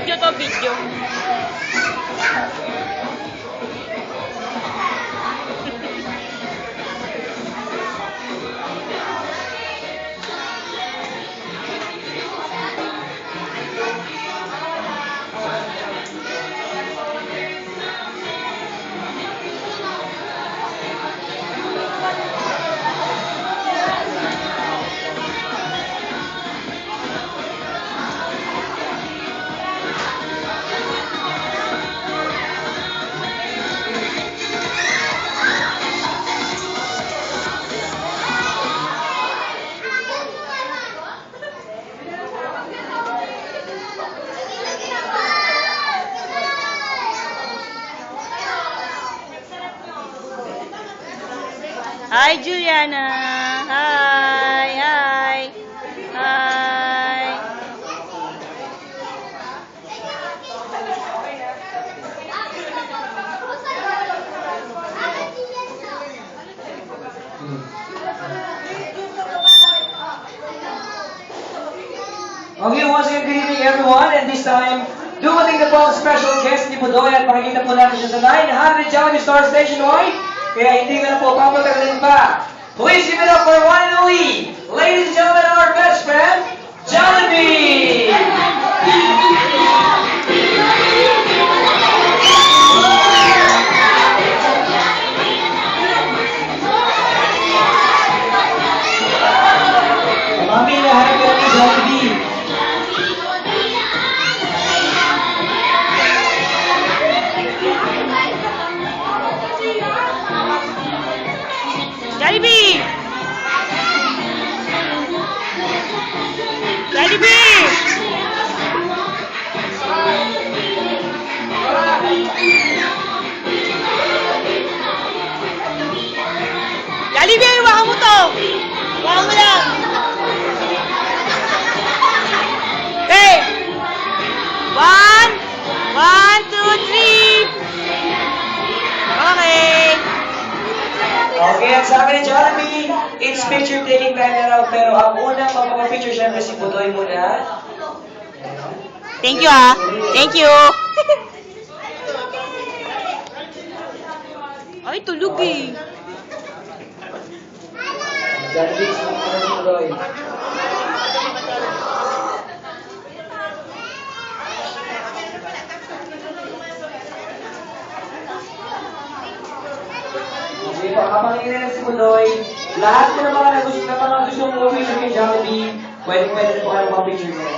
Video to, video. Hi, Juliana. Hi, hi. Hi. Okay, once again, good evening everyone, and this time, dumating na po ang special guest ni Budoy at makikita po natin siya sa 900 Jollibee Star Station Wide, kaya hindi ko na po papatagalin pa. Please give it up for one and only, ladies and gentlemen, our best friend, Jollibee! Mami, lahat ko ni Jollibee. Jollibee! Jollibee! Jollibee, hawakan mo to! Hawakan mo lang! Okay! 1, 2, 3! Okay! Okay, at sabi ni Jollibee, it's picture taking time na raw, pero ang unang magpapapicture syempre si Budoy muna. Thank you, ah. Thank you. Ay, tulog eh. Jollibee, si Budoy. Okay, habang inilala si Budoy, lahat po ng mga gusto mong picture kay Jollibee, pwede na po kayo mga picture niya.